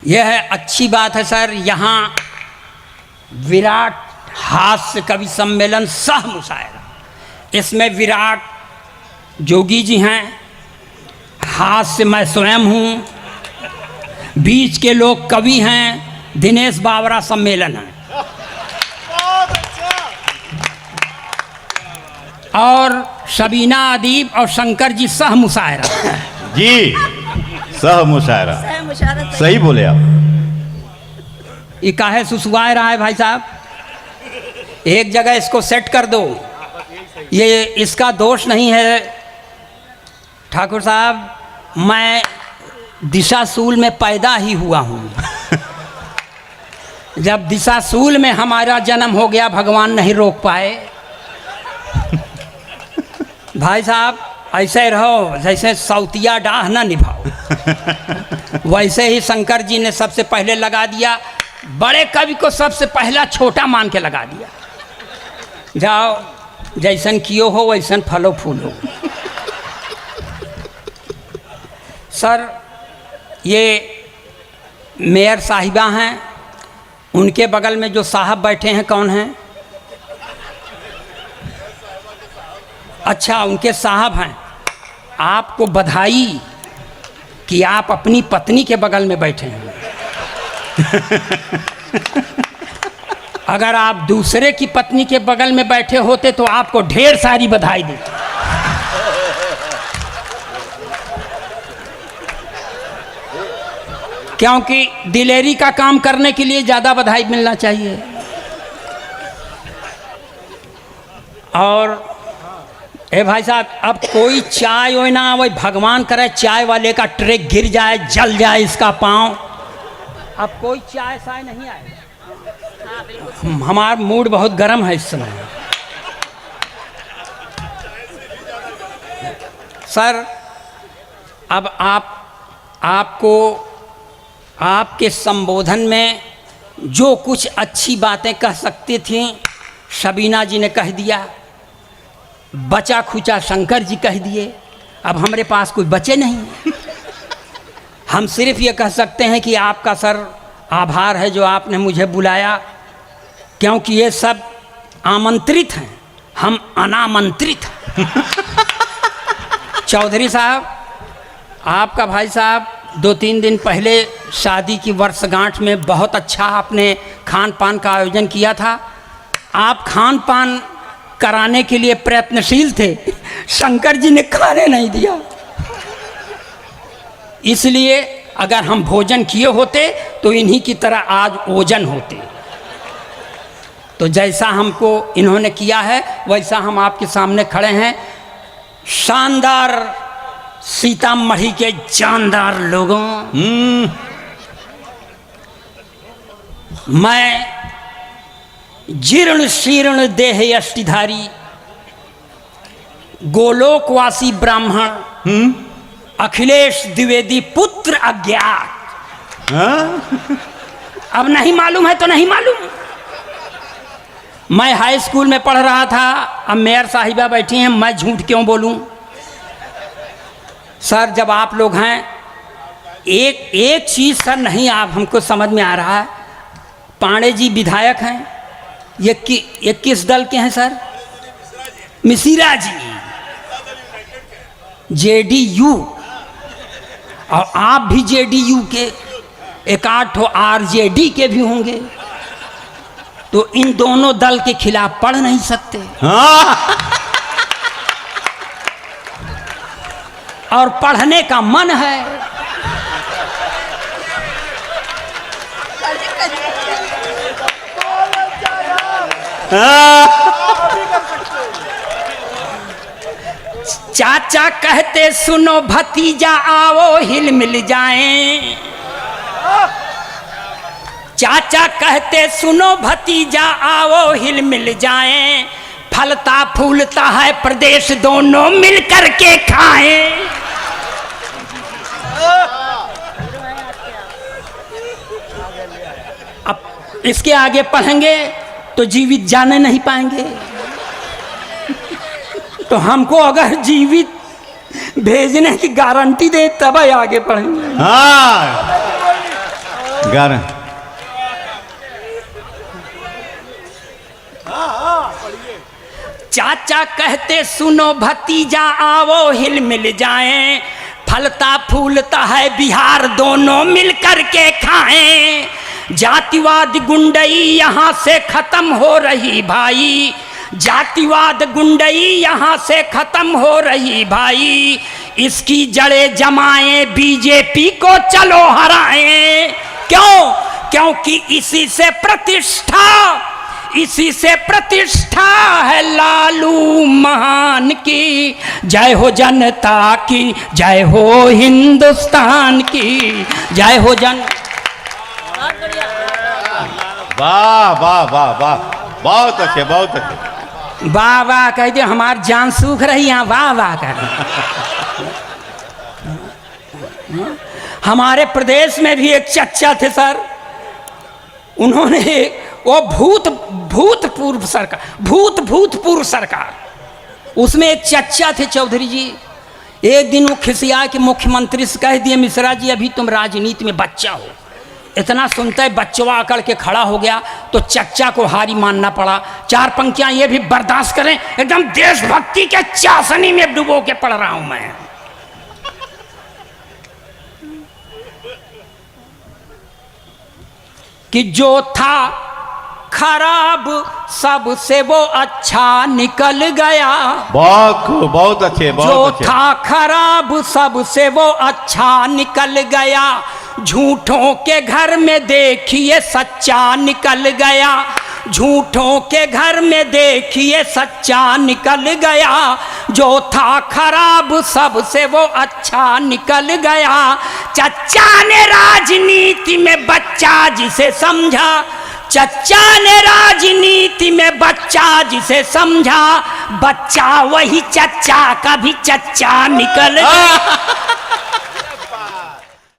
यह है अच्छी बात है सर। यहाँ विराट हास्य कवि सम्मेलन सह मुशायरा, इसमें विराट जोगी जी हैं, हास्य मैं स्वयं हूँ, बीच के लोग कवि हैं, दिनेश बावरा सम्मेलन है और शबीना अदीब और शंकर जी सह मुशायरा जी, सह मुशायरा सही बोले आप। ये काहे सुसुआए रहा है भाई साहब, एक जगह इसको सेट कर दो। ये इसका दोष नहीं है ठाकुर साहब, मैं दिशाशूल में पैदा ही हुआ हूँ। जब दिशाशूल में हमारा जन्म हो गया, भगवान नहीं रोक पाए। भाई साहब ऐसे रहो जैसे सौतिया डाह ना निभाओ। वैसे ही शंकर जी ने सबसे पहले लगा दिया, बड़े कवि को सबसे पहला छोटा मान के लगा दिया। जाओ जैसन कियो हो वैसन फलो फूलो। सर ये मेयर साहिबा हैं, उनके बगल में जो साहब बैठे हैं कौन हैं? अच्छा उनके साहब हैं। आपको बधाई कि आप अपनी पत्नी के बगल में बैठे हैं। अगर आप दूसरे की पत्नी के बगल में बैठे होते तो आपको ढेर सारी बधाई देती। क्योंकि दिलेरी का काम करने के लिए ज़्यादा बधाई मिलना चाहिए। और ए भाई साहब, अब कोई चाय हो ना, वही भगवान करे चाय वाले का ट्रे गिर जाए, जल जाए इसका पाँव। अब कोई चाय साय नहीं आएगा। हमारा मूड बहुत गर्म है इस समय। सर अब आपको आपके संबोधन में जो कुछ अच्छी बातें कह सकती थी शबीना जी ने कह दिया, बचा खुचा शंकर जी कह दिए। अब हमारे पास कोई बचे नहीं। हम सिर्फ ये कह सकते हैं कि आपका सर आभार है जो आपने मुझे बुलाया, क्योंकि ये सब आमंत्रित हैं, हम अनामंत्रित हैं। चौधरी साहब, आपका भाई साहब 2-3 दिन पहले शादी की वर्षगांठ में बहुत अच्छा आपने खान पान का आयोजन किया था। आप खान पान कराने के लिए प्रयत्नशील थे, शंकर जी ने खाने नहीं दिया। इसलिए अगर हम भोजन किए होते तो इन्हीं की तरह आज ओजन होते। तो जैसा हमको इन्होंने किया है वैसा हम आपके सामने खड़े हैं। शानदार सीतामढ़ी के जानदार लोगों, मैं जीर्ण शीर्ण देह यष्टिधारी गोलोकवासी ब्राह्मण अखिलेश द्विवेदी पुत्र अज्ञात। अब नहीं मालूम है तो नहीं मालूम। मैं हाई स्कूल में पढ़ रहा था, अब मेयर साहिबा बैठी हैं, मैं झूठ क्यों बोलूं? सर जब आप लोग हैं, एक चीज़ सर नहीं आप हमको समझ में आ रहा है। पांडे जी विधायक हैं, ये किस दल के हैं सर? मिश्रा जी जेडीयू, और आप भी जेडीयू के, एक आठ आरजेडी के भी होंगे। तो इन दोनों दल के खिलाफ पढ़ नहीं सकते। और पढ़ने का मन है। चाचा कहते सुनो भतीजा आओ हिल मिल जाएं। चाचा कहते सुनो भतीजा आओ हिल मिल जाएं। फलता फूलता है प्रदेश दोनों मिल करके खाएं। अब इसके आगे पढ़ेंगे तो जीवित जाने नहीं पाएंगे। तो हमको अगर जीवित भेजने की गारंटी दे तब आगे पढ़ेंगे। हाँ गाना चाचा कहते सुनो भतीजा आओ हिल मिल जाएं, फलता फूलता है बिहार दोनों मिल कर के खाएं। जातिवाद गुंडई यहाँ से खत्म हो रही भाई, जातिवाद गुंडई यहाँ से खत्म हो रही भाई, इसकी जड़ें जमाएं बीजेपी को चलो हराएं। क्यों? क्योंकि इसी से प्रतिष्ठा, इसी से प्रतिष्ठा है लालू महान की। जय हो जनता की, जय हो हिंदुस्तान की, जय हो जन। वाह वाह वाह वाह, बहुत अच्छे बहुत अच्छे। वाह वाह कह दे, हमार जान सूख रही यहाँ, वाह वाह कर। हमारे प्रदेश में भी एक चचा थे सर, उन्होंने वो भूतपूर्व सरकार, उसमें एक चचा थे चौधरी जी। एक दिन वो खिसिया के मुख्यमंत्री से कह दिए, मिश्रा जी अभी तुम राजनीति में बच्चा हो। इतना सुनता है बच्चवा अकड़ के खड़ा हो गया, तो चचा को हारी मानना पड़ा। चार पंक्तियां ये भी बर्दाश्त करें, एकदम देशभक्ति के चाशनी में डुबो के पढ़ रहा हूं मैं। कि जो था खराब सबसे वो अच्छा निकल गया, बहुत अच्छे बहुत जो अच्छे। था खराब सबसे वो अच्छा निकल गया, झूठों के घर में देखिए सच्चा निकल गया, झूठों के घर में देखिए सच्चा निकल गया, जो था खराब सबसे वो अच्छा निकल गया। चच्चा ने राजनीति में बच्चा जिसे समझा, चच्चा ने राजनीति में बच्चा जिसे समझा, बच्चा वही चच्चा का भी चच्चा निकल गया।